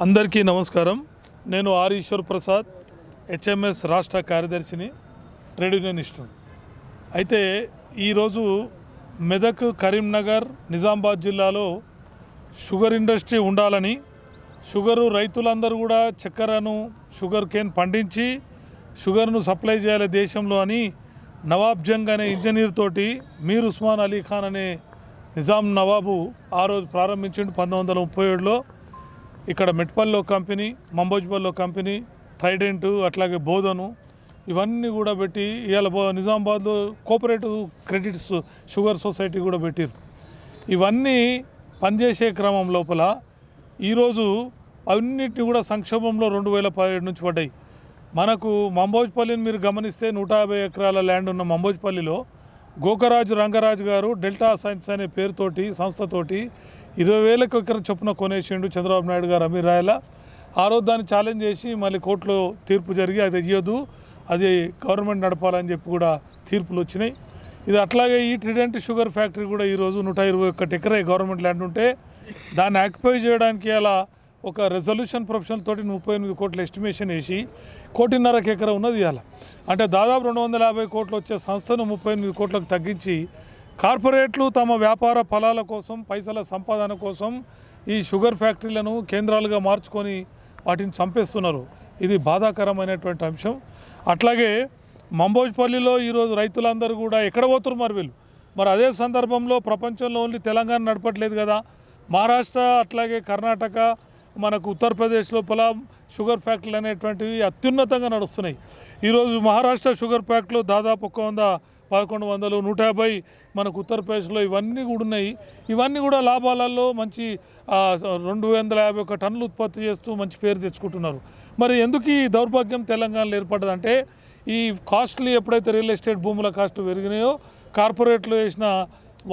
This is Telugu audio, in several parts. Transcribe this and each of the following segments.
అందరికీ నమస్కారం. నేను ఆర్ ఈశ్వర్ ప్రసాద్, హెచ్ఎంఎస్ రాష్ట్ర కార్యదర్శిని, ట్రేడ్ యూనియనిస్టు. అయితే ఈరోజు మెదక్, కరీంనగర్, నిజామాబాద్ జిల్లాలో షుగర్ ఇండస్ట్రీ ఉండాలని, షుగరు రైతులందరూ కూడా చక్కెరను, షుగర్ కేన్ పండించి షుగర్ను సప్లై చేయాలి దేశంలో అని నవాబ్ జంగ్ అనే ఇంజనీర్ తోటి మీర్ ఉస్మాన్ అలీ ఖాన్ అనే నిజాం నవాబు ఆ రోజు ప్రారంభించిండు 1937లో. ఇక్కడ మెట్పల్లో కంపెనీ, మంబోజ్పల్లో కంపెనీ, ట్రైడెంట్, అట్లాగే బోధను ఇవన్నీ కూడా పెట్టి ఇవాళ నిజామాబాద్లో కోఆపరేటివ్ క్రెడిట్స్ షుగర్ సొసైటీ కూడా పెట్టారు. ఇవన్నీ పనిచేసే క్రమం లోపల ఈరోజు అన్నిటిని కూడా సంక్షోభంలో 2017 నుంచి పడ్డాయి. మనకు మంబోజ్పల్లిని మీరు గమనిస్తే 150 ఎకరాల ల్యాండ్ ఉన్న మంబోజ్పల్లిలో గోకరాజు రంగరాజు గారు డెల్టా సైన్స్ అనే పేరుతోటి సంస్థతోటి 20,000 ఎకరం చొప్పున కొనేసిండు చంద్రబాబు నాయుడు గారు అమీర్ రాయలా. ఆ రోజు దాన్ని ఛాలెంజ్ చేసి మళ్ళీ కోర్టులో తీర్పు జరిగి అది ఇవ్వద్దు, అది గవర్నమెంట్ నడపాలని చెప్పి కూడా తీర్పులు వచ్చినాయి. ఇది అట్లాగే ఈ ట్రిడెంట్ షుగర్ ఫ్యాక్టరీ కూడా ఈరోజు 121 ఎకరే గవర్నమెంట్ ల్యాండ్ ఉంటే దాన్ని ఆక్యుపై చేయడానికి అలా ఒక రెజల్యూషన్ ప్రొఫెషనల్ తోటి 38 కోట్ల ఎస్టిమేషన్ వేసి 1.5 ఎకరం ఉన్నది ఇవాళ. అంటే దాదాపు 250 కోట్లు వచ్చే సంస్థను 38 కోట్లకు తగ్గించి కార్పొరేట్లు తమ వ్యాపార ఫలాల కోసం, పైసల సంపాదన కోసం ఈ షుగర్ ఫ్యాక్టరీలను కేంద్రాలుగా మార్చుకొని వాటిని చంపేస్తున్నారు. ఇది బాధాకరమైనటువంటి అంశం. అట్లాగే మంబోజ్పల్లిలో ఈరోజు రైతులందరూ కూడా ఎక్కడ పోతున్నారు మరి అదే సందర్భంలో ప్రపంచంలో ఓన్లీ తెలంగాణ నడపట్లేదు కదా, మహారాష్ట్ర అట్లాగే కర్ణాటక, మనకు ఉత్తరప్రదేశ్ లోపల షుగర్ ఫ్యాక్టరీలు అనేటువంటివి అత్యున్నతంగా నడుస్తున్నాయి. ఈరోజు మహారాష్ట్ర షుగర్ ఫ్యాక్టరీలు దాదాపు 100, 1100, 150 మనకు ఉత్తరప్రదేశ్లో ఇవన్నీ కూడా ఉన్నాయి. ఇవన్నీ కూడా లాభాలలో మంచి 251 టన్నులు ఉత్పత్తి చేస్తూ మంచి పేరు తెచ్చుకుంటున్నారు. మరి ఎందుకు ఈ దౌర్భాగ్యం తెలంగాణలో ఏర్పడ్డదంటే ఈ కాస్ట్లీ ఎప్పుడైతే రియల్ ఎస్టేట్ భూముల కాస్ట్ పెరిగినాయో కార్పొరేట్లు వేసిన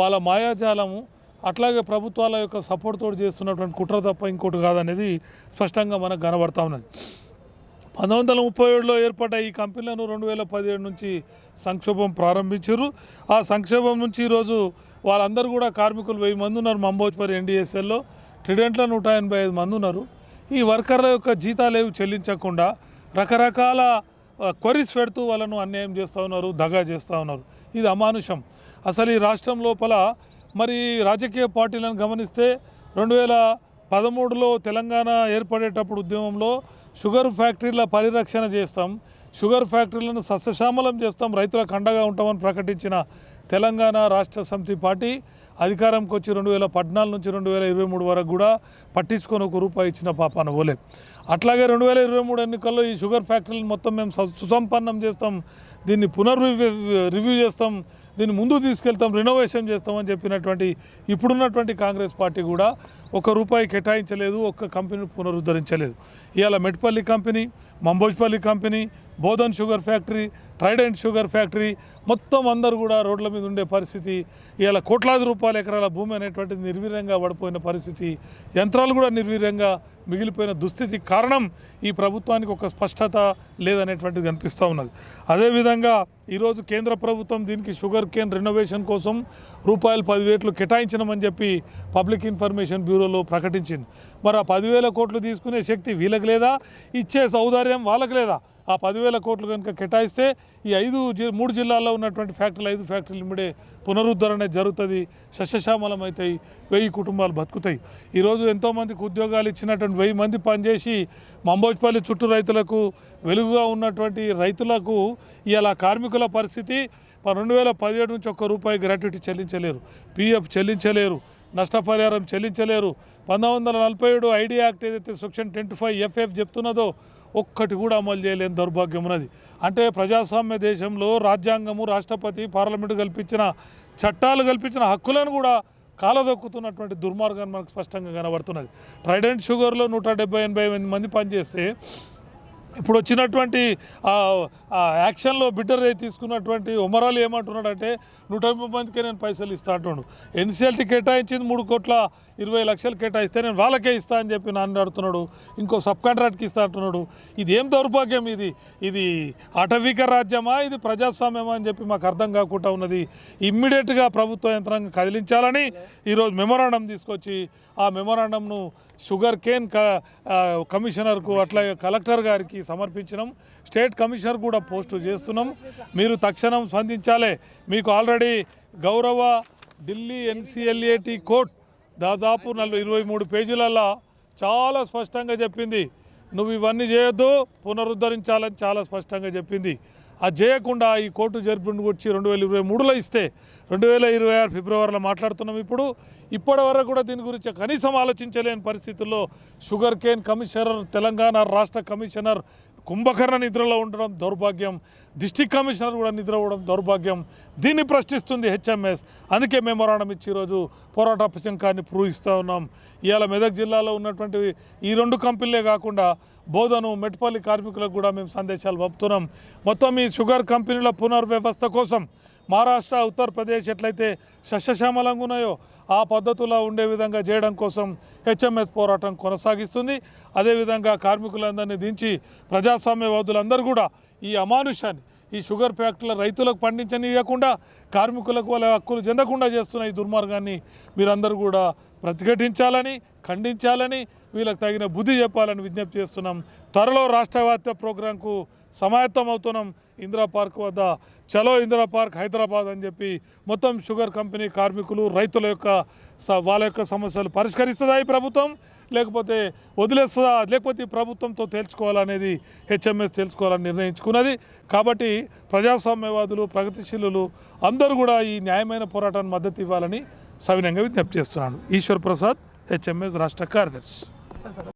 వాళ్ళ మాయాజాలము, అట్లాగే ప్రభుత్వాల యొక్క సపోర్ట్ తోటి చేస్తున్నటువంటి కుట్ర తప్ప ఇంకోటి కాదనేది స్పష్టంగా మనకు కనబడతా ఉన్నది. 1937లో ఏర్పడ్డ ఈ కంపెనీలను 2017 నుంచి సంక్షోభం ప్రారంభించారు. ఆ సంక్షోభం నుంచి ఈరోజు వాళ్ళందరూ కూడా కార్మికులు 1000 మంది ఉన్నారు. మంబోజ్పల్లి ఎన్డీఎస్ఎల్లో ట్రిడెంట్లో 185 మంది ఉన్నారు. ఈ వర్కర్ల యొక్క జీతాలేవి చెల్లించకుండా రకరకాల క్వరీస్ పెడుతూ వాళ్ళను అన్యాయం చేస్తూ ఉన్నారు, దగా చేస్తూ ఉన్నారు. ఇది అమానుషం. అసలు ఈ రాష్ట్రం లోపల మరి రాజకీయ పార్టీలను గమనిస్తే 2013లో తెలంగాణ ఏర్పడేటప్పుడు ఉద్యమంలో షుగర్ ఫ్యాక్టరీల పరిరక్షణ చేస్తాం, షుగర్ ఫ్యాక్టరీలను సస్యశ్యామలం చేస్తాం, రైతులకు అండగా ఉంటామని ప్రకటించిన తెలంగాణ రాష్ట్ర సమితి పార్టీ అధికారంకి వచ్చి 2014 నుంచి 2023 వరకు కూడా పట్టించుకొని ₹1 ఇచ్చిన పాపాన పోలే. అట్లాగే 2023 ఎన్నికల్లో ఈ షుగర్ ఫ్యాక్టరీలను మొత్తం మేము సుసంపన్నం చేస్తాం, దీన్ని రివ్యూ చేస్తాం, దీన్ని ముందు తీసుకెళ్తాం, రినోవేషన్ చేస్తామని చెప్పినటువంటి ఇప్పుడున్నటువంటి కాంగ్రెస్ పార్టీ కూడా ₹1 కేటాయించలేదు, ఒక్క కంపెనీని పునరుద్ధరించలేదు. ఇవాళ Metpally company, Mambojipally company, Bodhan sugar factory, Trident sugar factory మొత్తం అందరూ కూడా రోడ్ల మీద ఉండే పరిస్థితి. ఇవాళ కోట్లాది రూపాయల ఎకరాల భూమి అనేటువంటిది నిర్వీర్యంగా పడిపోయిన పరిస్థితి, యంత్రాలు కూడా నిర్వీర్యంగా మిగిలిపోయిన దుస్థితి కారణం ఈ ప్రభుత్వానికి ఒక స్పష్టత లేదనేటువంటిది కనిపిస్తూ ఉన్నది. అదేవిధంగా ఈరోజు కేంద్ర ప్రభుత్వం దీనికి షుగర్ కేన్ రెనోవేషన్ కోసం ₹10,000 కేటాయించమని చెప్పి పబ్లిక్ ఇన్ఫర్మేషన్ బ్యూరోలో ప్రకటించింది. మరి ఆ 10,000 కోట్లు తీసుకునే శక్తి వీళ్ళకి లేదా, ఇచ్చే సౌదార్యం వాళ్ళకి లేదా? ఆ 10,000 కోట్లు కనుక కేటాయిస్తే ఈ 3 జిల్లాల్లో ఉన్నటువంటి ఫ్యాక్టరీలు 5 ఫ్యాక్టరీలు ఇమ్మడే పునరుద్ధరణ జరుగుతుంది, సస్యశ్యామలం అవుతాయి, 1000 కుటుంబాలు బతుకుతాయి. ఈరోజు ఎంతోమందికి ఉద్యోగాలు ఇచ్చినటువంటి 1000 మంది పనిచేసి మంబోజ్పల్లి చుట్టూ రైతులకు వెలుగుగా ఉన్నటువంటి రైతులకు ఇలా కార్మికుల పరిస్థితి 2017 నుంచి ₹1 గ్రాట్యుటీ చెల్లించలేరు, పిఎఫ్ చెల్లించలేరు, నష్టపరిహారం చెల్లించలేరు. 1947 ఐడి యాక్ట్ ఏదైతే సెక్షన్ 25 FF చెప్తున్నదో ఒక్కటి కూడా అమలు చేయలేని దౌర్భాగ్యం ఉన్నది. అంటే ప్రజాస్వామ్య దేశంలో రాజ్యాంగము, రాష్ట్రపతి, పార్లమెంటు కల్పించిన చట్టాలు కల్పించిన హక్కులను కూడా కాలదొక్కుతున్నటువంటి దుర్మార్గాన్ని మనకు స్పష్టంగా కనబడుతున్నది. ట్రైడెంట్ షుగర్లో 170-180 మంది పనిచేస్తే ఇప్పుడు వచ్చినటువంటి యాక్షన్లో బిడ్డర్ తీసుకున్నటువంటి ఉమరాలు ఏమంటున్నాడంటే 130 మందికే నేను పైసలు ఇస్తా అంటున్నాడు. ఎన్సీఎల్టీ కేటాయించింది 3,20,00,000 20 లక్షలు కేటాయిస్తే నేను వాళ్ళకే ఇస్తా అని చెప్పి నాన్న అడుగుతున్నాడు, ఇంకో సబ్ కాంట్రాక్ట్కి ఇస్తా అంటున్నాడు. ఇది ఏం దౌర్భాగ్యం? ఇది ఆటవిక రాజ్యమా, ఇది ప్రజాస్వామ్యమా అని చెప్పి మాకు అర్థం కాకుండా ఉన్నది. ఇమ్మీడియట్గా ప్రభుత్వ యంత్రాంగం కదిలించాలని ఈరోజు మెమోరాండం తీసుకొచ్చి ఆ మెమోరాండంను షుగర్ కేన్ కమిషనర్కు అట్లాగే కలెక్టర్ గారికి సమర్పించినాం. స్టేట్ కమిషనర్ కూడా పోస్టు చేస్తున్నాం. మీరు తక్షణం స్పందించాలి. మీకు ఆల్రెడీ గౌరవ ఢిల్లీ ఎన్సిఎల్ఏటి కోర్ట్ దాదాపు 23 పేజీలలో చాలా స్పష్టంగా చెప్పింది, నువ్వు ఇవన్నీ చేయొద్దు, పునరుద్ధరించాలని చాలా స్పష్టంగా చెప్పింది. అది చేయకుండా ఈ కోర్టు జడ్జిమెంట్ వచ్చి 2023లో ఇస్తే 2026 ఫిబ్రవరిలో మాట్లాడుతున్నాం. ఇప్పటి వరకు కూడా దీని గురించి కనీసం ఆలోచించలేని పరిస్థితుల్లో షుగర్ కేన్ కమిషనర్, తెలంగాణ రాష్ట్ర కమిషనర్ కుంభకర్ణ నిద్రలో ఉండడం దౌర్భాగ్యం, డిస్టిక్ కమిషనర్ కూడా నిద్ర అవ్వడం దౌర్భాగ్యం. దీన్ని ప్రశ్నిస్తుంది హెచ్ఎంఎస్. అందుకే మెమోరాండం ఇచ్చి ఈరోజు పోరాట ప్రసంగాన్ని పూరిస్తూ ఉన్నాం. ఇవాళ మెదక్ జిల్లాలో ఉన్నటువంటి ఈ 2 కంపెనీలే కాకుండా బోధను, మెట్పల్లి కార్మికులకు కూడా మేము సందేశాలు పంపుతున్నాం. మొత్తం ఈ షుగర్ కంపెనీల పునర్వ్యవస్థ కోసం మహారాష్ట్ర, ఉత్తరప్రదేశ్ ఎట్లయితే సస్యశ్యామలంగా ఉన్నాయో ఆ పద్ధతిలో ఉండే విధంగా చేయడం కోసం హెచ్ఎంఎస్ పోరాటం కొనసాగిస్తుంది. అదేవిధంగా కార్మికులందరినీ దించి ప్రజాస్వామ్యవాదులందరూ కూడా ఈ అమానుషాన్ని, ఈ షుగర్ ఫ్యాక్టరీల రైతులకు పండించనీయకుండా కార్మికులకు వాళ్ళ హక్కులు చెందకుండా చేస్తున్న ఈ దుర్మార్గాన్ని మీరందరూ కూడా ప్రతిఘటించాలని, ఖండించాలని, వీళ్ళకి తగిన బుద్ధి చెప్పాలని విజ్ఞప్తి చేస్తున్నాం. త్వరలో రాష్ట్రవ్యాప్త ప్రోగ్రాంకు సమాయత్తం అవుతున్నాం. ఇందిరా పార్క్ వద్ద చలో ఇందిరా పార్క్ హైదరాబాద్ అని చెప్పి మొత్తం షుగర్ కంపెనీ కార్మికులు, రైతుల యొక్క వాళ్ళ యొక్క సమస్యలు పరిష్కరిస్తుందా ఈ ప్రభుత్వం, లేకపోతే వదిలేస్తుందా, లేకపోతే ఈ ప్రభుత్వంతో తేల్చుకోవాలనేది హెచ్ఎంఎస్ తెలుసుకోవాలని నిర్ణయించుకున్నది. కాబట్టి ప్రజాస్వామ్యవాదులు, ప్రగతిశీలులు అందరూ కూడా ఈ న్యాయమైన పోరాటాన్ని మద్దతు ఇవ్వాలని సవినయంగా విజ్ఞప్తి చేస్తున్నాను. ఈశ్వర్ ప్రసాద్, హెచ్ఎంఎస్ రాష్ట్ర కార్యదర్శి.